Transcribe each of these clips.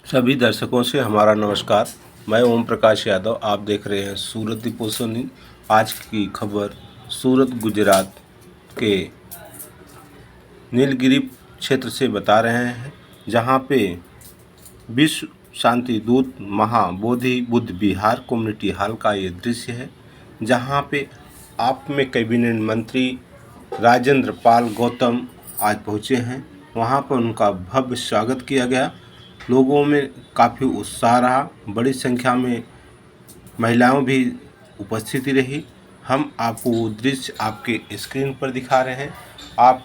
सभी दर्शकों से हमारा नमस्कार। मैं ओम प्रकाश यादव। आप देख रहे हैं सूरत दीपोत्सव। आज की खबर सूरत गुजरात के नीलगिरी क्षेत्र से बता रहे हैं, जहां पे विश्व शांति दूत महाबोधि बुद्ध विहार कम्युनिटी हॉल का ये दृश्य है, जहां पे आप में कैबिनेट मंत्री राजेंद्र पाल गौतम आज पहुंचे हैं। वहां पर उनका भव्य स्वागत किया गया। लोगों में काफ़ी उत्साह रहा। बड़ी संख्या में महिलाओं भी उपस्थिति रही। हम आपको वो दृश्य आपके स्क्रीन पर दिखा रहे हैं। आप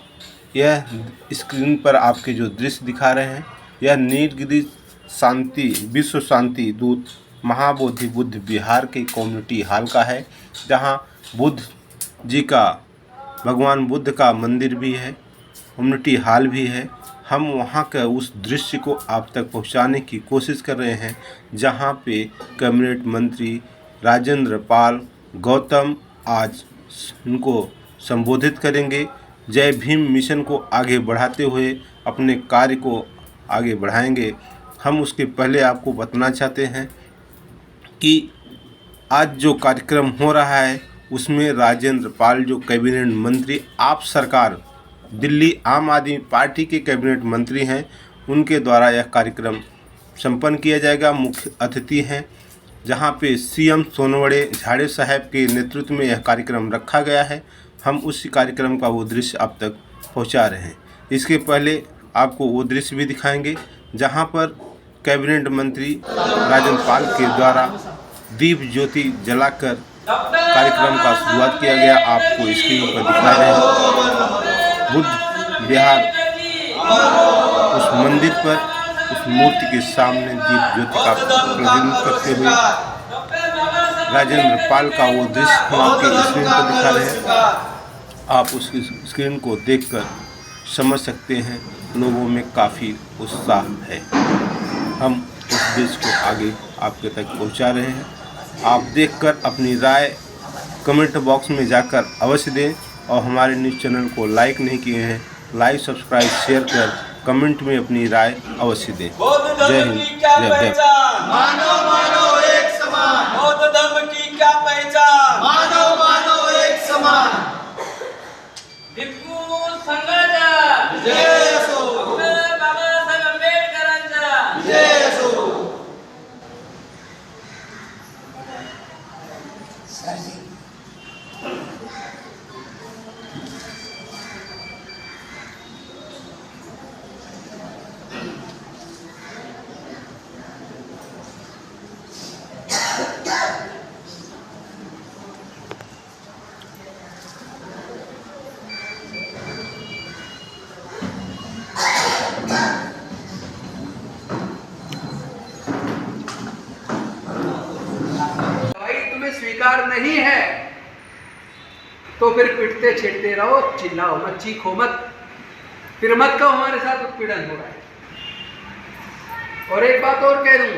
यह स्क्रीन पर आपके जो दृश्य दिखा रहे हैं, यह नीलगिरी शांति विश्व शांति दूत महाबोधि बुद्ध विहार के कम्युनिटी हॉल का है, जहां बुद्ध जी का भगवान बुद्ध का मंदिर भी है, कम्युनिटी हॉल भी है। हम वहां के उस दृश्य को आप तक पहुंचाने की कोशिश कर रहे हैं, जहां पे कैबिनेट मंत्री राजेंद्र पाल गौतम आज उनको संबोधित करेंगे। जय भीम मिशन को आगे बढ़ाते हुए अपने कार्य को आगे बढ़ाएंगे। हम उसके पहले आपको बताना चाहते हैं कि आज जो कार्यक्रम हो रहा है, उसमें राजेंद्र पाल जो कैबिनेट मंत्री आप सरकार दिल्ली आम आदमी पार्टी के कैबिनेट मंत्री हैं, उनके द्वारा यह कार्यक्रम संपन्न किया जाएगा। मुख्य अतिथि हैं, जहां पे सीएम सोनवड़े झाड़े साहब के नेतृत्व में यह कार्यक्रम रखा गया है। हम उस कार्यक्रम का वो दृश्य अब तक पहुंचा रहे हैं। इसके पहले आपको वो दृश्य भी दिखाएंगे, जहां पर कैबिनेट मंत्री राजेंद्र पाल के द्वारा दीप ज्योति जलाकर कार्यक्रम का शुरुआत किया गया। आपको स्क्रीन पर दिखा रहे हैं बुद्ध विहार, उस मंदिर पर उस मूर्ति के सामने दीप ज्योति का प्रज्वलन करते हुए राजेंद्र पाल का वो दृश्य हम आपके स्क्रीन पर दिखा रहे हैं। आप उस स्क्रीन को देखकर समझ सकते हैं, लोगों में काफ़ी उत्साह है। हम उस दृश्य को आगे आपके तक पहुंचा रहे हैं। आप देखकर अपनी राय कमेंट बॉक्स में जाकर अवश्य दें, और हमारे न्यूज़ चैनल को लाइक नहीं किए हैं, लाइक सब्सक्राइब शेयर कर कमेंट में अपनी राय अवश्य दें। जय हिंद, जय देव। मानव मानव एक समान। बौद्ध धर्म की क्या पहचान? मानव मानव एक समान। भिक्खू संघाचा जय असो। डॉक्टर बाबासाहेब आंबेडकरांचा जय असो। स्वीकार नहीं है तो फिर पिटते छिड़ते रहो, चिल्लाओ मत, चीखो मत, फिर मत कहो हमारे साथ उत्पीड़न हो रहा है। और एक बात और कह दूं,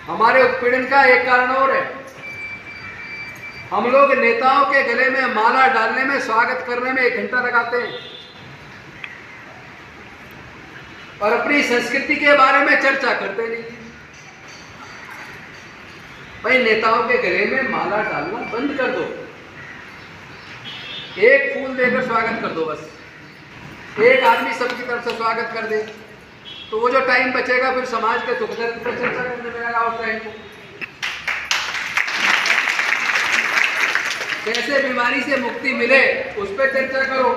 हमारे उत्पीड़न का एक कारण और है। हम लोग नेताओं के गले में माला डालने में, स्वागत करने में 1 घंटा लगाते हैं, और अपनी संस्कृति के बारे में चर्चा करते नहीं। भाई, नेताओं के गले में माला डालना बंद कर दो, एक फूल देकर स्वागत कर दो। बस एक आदमी सबकी तरफ से स्वागत कर दे, तो वो जो टाइम बचेगा फिर समाज के दुख दर्द पर चर्चा करने में लगा उस टाइम को। कैसे बीमारी से मुक्ति मिले उस पर चर्चा करो,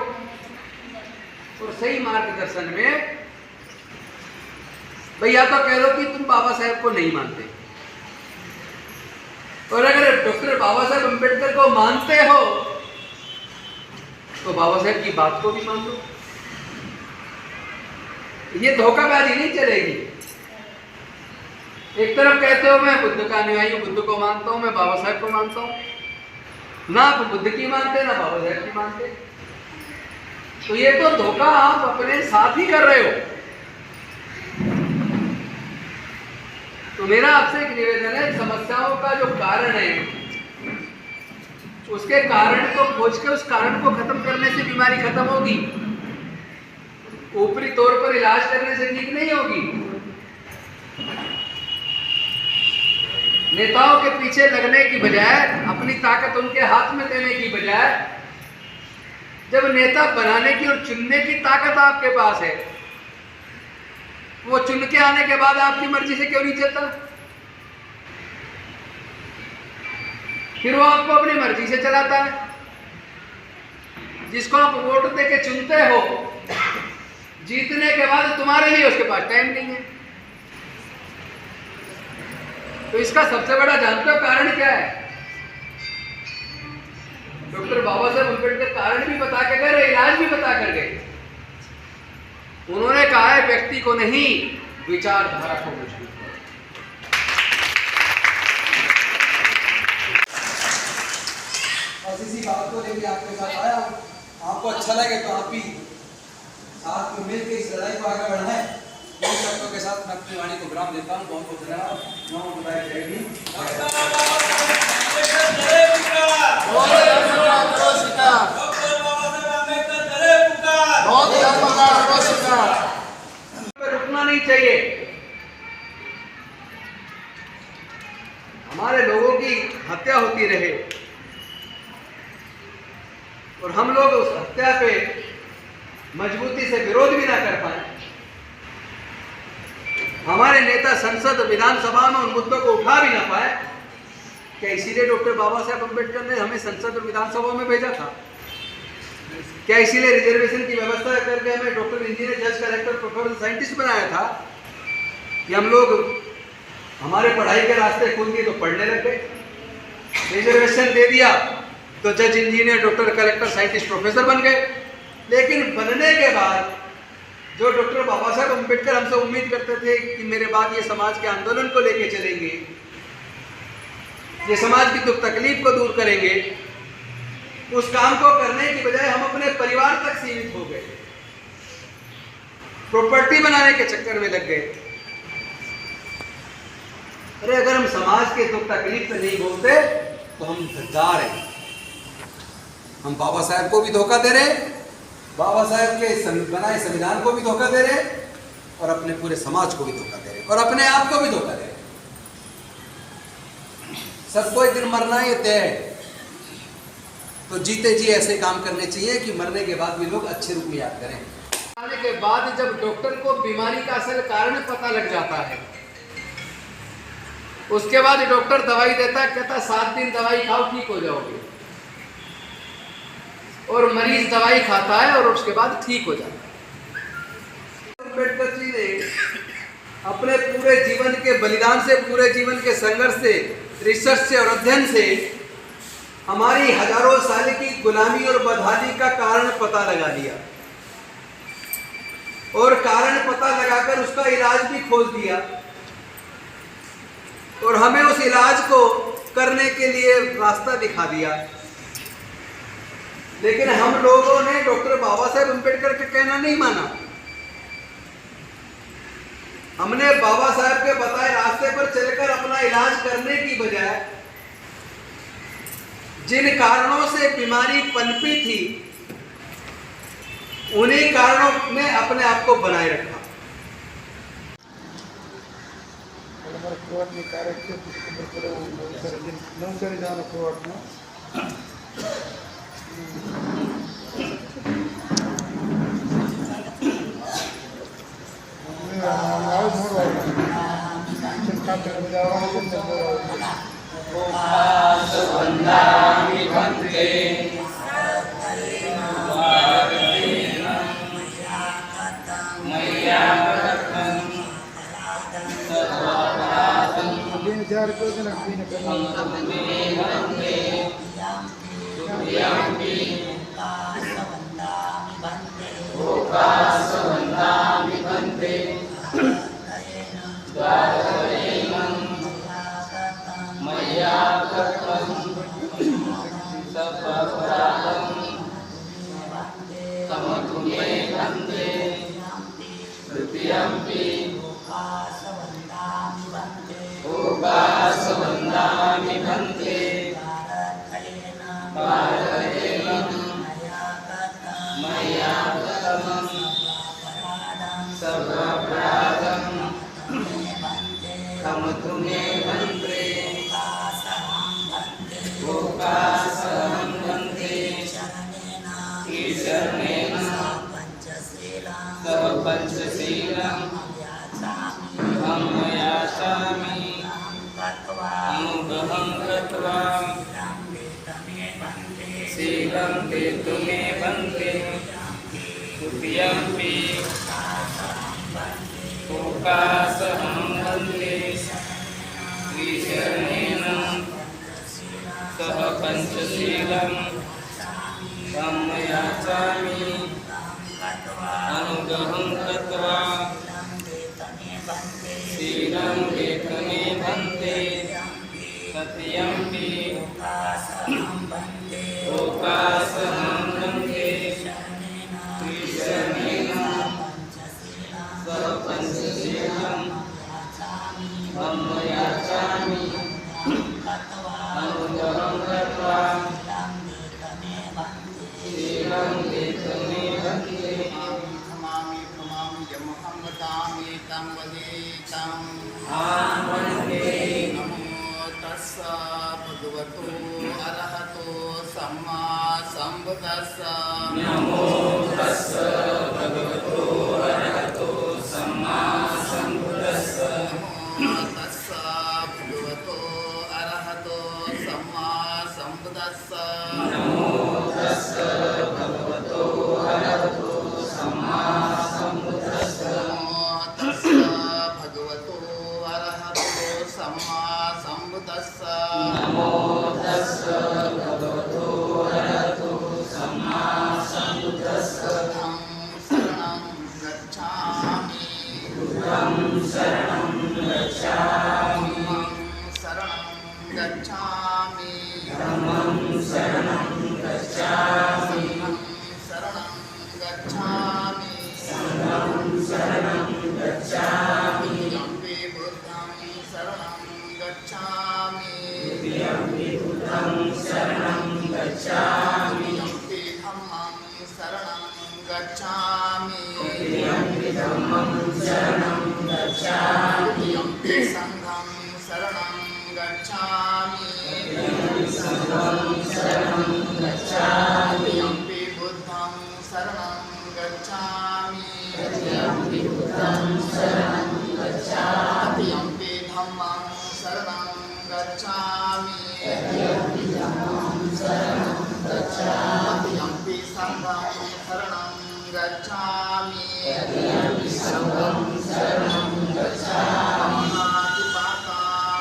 और सही मार्गदर्शन में। भैया तो कह दो कि तुम बाबा साहेब को नहीं मानते, और अगर डॉक्टर बाबा साहेब अम्बेडकर को मानते हो तो बाबा साहेब की बात को भी मान लो। ये धोखाबाजी नहीं चलेगी। एक तरफ कहते हो मैं बुद्ध का अनुयायी हूं, बुद्ध को मानता हूं, मैं बाबा साहेब को मानता हूं, ना आप बुद्ध की मानते ना बाबा साहेब की मानते, तो ये तो धोखा आप अपने साथ ही कर रहे हो। तो मेरा आपसे एक निवेदन है, समस्याओं का जो कारण है उसके कारण को खोज के उस कारण को खत्म करने से बीमारी खत्म होगी। ऊपरी तौर पर इलाज करने से ठीक नहीं होगी। नेताओं के पीछे लगने की बजाय, अपनी ताकत उनके हाथ में देने की बजाय, जब नेता बनाने की और चुनने की ताकत आपके पास है, वो चुन के आने के बाद आपकी मर्जी से क्यों नहीं चलता? फिर वो आपको अपनी मर्जी से चलाता है। जिसको आप वोट दे के चुनते हो, जीतने के बाद तुम्हारे लिए उसके पास टाइम नहीं है। तो इसका सबसे बड़ा जानते हो कारण क्या है? डॉक्टर बाबा साहेब अम्बेडकर कारण भी बता के गए, इलाज भी बता कर गए। उन्होंने कहा है व्यक्ति को नहीं, विचारधारा को मजबूत करो। बस इसी बात को लेकर आपके साथ आया हूँ। आपको अच्छा लगे तो आप भी साथ में मिलकर इस लड़ाई को आगे बढ़ाएं। इन शब्दों के साथ मैं अपनी वाणी को विराम देता हूँ। बहुत बहुत धन्यवाद। नमो बुद्धाय, जय भीम। रुकना नहीं चाहिए। हमारे लोगों की हत्या होती रहे और हम लोग उस हत्या पे मजबूती से विरोध भी ना कर पाए। हमारे नेता संसद विधानसभा में उन मुद्दों को उठा भी ना पाए। क्या इसीलिए डॉक्टर बाबा साहेब अम्बेडकर ने हमें संसद और विधानसभा में भेजा था? क्या इसीलिए रिजर्वेशन की व्यवस्था करके हमें डॉक्टर, इंजीनियर, जज, कलेक्टर, प्रोफेसर, साइंटिस्ट बनाया था कि हम लोग हमारे पढ़ाई के रास्ते खुल दिए तो पढ़ने लग गए? रिजर्वेशन दे दिया तो जज, engineer, doctor, collector, scientist, professor बन गए। लेकिन बनने के बाद जो डॉक्टर बाबा साहेब अम्बेडकर हमसे उम्मीद करते थे कि मेरे बाद ये समाज के आंदोलन को लेके चलेंगे, ये समाज की दुख तकलीफ को दूर करेंगे, उस काम को करने की बजाय हम अपने परिवार तक सीमित हो गए, प्रॉपर्टी बनाने के चक्कर में लग गए। अरे अगर हम समाज के दुख तकलीफ पे नहीं बोलते तो हम गद्दार हैं। हम बाबा साहेब को भी धोखा दे रहे, बाबा साहेब के बनाए संविधान को भी धोखा दे रहे और अपने पूरे समाज को भी धोखा दे रहे और अपने आप को भी धोखा दे रहे। सबको एक दिन मरना ही तय है, तो जीते जी ऐसे काम करने चाहिए कि मरने के बाद भी लोग अच्छे रूप में याद करें। आने के बाद जब डॉक्टर को बीमारी का असल कारण पता लग जाता है, उसके बाद डॉक्टर दवाई देता है, कहता 7 दिन दवाई खाओ ठीक हो जाओगे, और मरीज दवाई खाता है और उसके बाद ठीक हो जाता है। अम्बेडकर जी ने अपने पूरे जीवन के बलिदान से, पूरे जीवन के संघर्ष से, रिसर्च से और अध्ययन से हमारी हजारों साल की गुलामी और बदहाली का कारण पता लगा लिया और कारण पता लगाकर उसका इलाज भी खोज दिया और हमें उस इलाज को करने के लिए रास्ता दिखा दिया। लेकिन हम लोगों ने डॉक्टर बाबा साहेब अम्बेडकर का कहना नहीं माना। हमने बाबा साहेब के बताए रास्ते पर चलकर अपना इलाज करने की बजाय जिन कारणों से बीमारी पनपी थी, उन्हीं कारणों में अपने आप को बनाए रखा। लोकासहं वन्दे ईशरणेन सह पञ्चशीलम् अहं याचामि अनुग्रहं कृत्वा शीलं देतु मे भन्ते द्वितीयम्पि लोकासहं वन्दे ईशरणेन सह पञ्चशीलम् अहं याचामि अनुग्रहं कृत्वा शीलं देतु मे भन्ते तृतीयम्पि लोकासहं वन्दे ईशरणेन सह पञ्चशीलम् अहं याचामि अनुग्रहं कृत्वा शीलं देतु मे भन्ते खमामि यमहं वदामि तं वदेतं वन्दे नमो तस्स भगवतो अरहतो सम्मा सम्बुद्धस्स नमो तस्स भगवतो अरहतो सम्मा सम्बुद्धस्स नमो तस्स भगवतो अरहतो सम्मा सम्बुद्धस्स नमो तस्स भगवतो अरहतो सम्मा सम्बुद्धस्स नमो तस्स भगवतो अरहतो सम्मा सम्बुद्धस्स नमो तस्स भगवतो अरहतो सम्मा सम्बुद्धस्स अहं शरणं गच्छामि बुद्धं शरणं गच्छामि धम्मं शरणं गच्छामि धर्मं शरणं गच्छामि संघं शरणं गच्छामि द्वितीयम्पि द्वितीयम्पि धम्मं शरणं द्वितीयम्पि धम्मं शरणं गच्छामि गच्छामि द्वितीयम्पि संघं शरणं गच्छामि संघं शरणं गच्छामि द्वितीयम्पि बुद्धं शरणं गच्छामि द्वितीयम्पि बुद्धं शरणं गच्छामि द्वितीयम्पि धम्मं शरणं गच्छामि द्वितीयम्पि धम्मं शरणं गच्छामि द्वितीयम्पि संघं शरणं गच्छामि द्वितीयम्पि संघं शरणं गच्छामि पाणातिपाता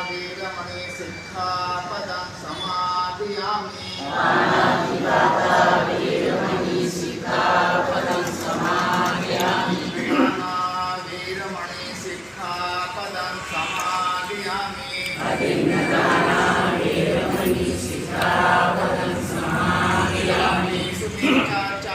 वीरमणि सिक्खापदं समादयामि पाणातिपाता वीरमणि सिक्खापदं समादयामि वीरमणि सिक्खापदं समादयामि अभिन्नदाना वीरमणि सिक्खापदं समादयामि सुखिचाच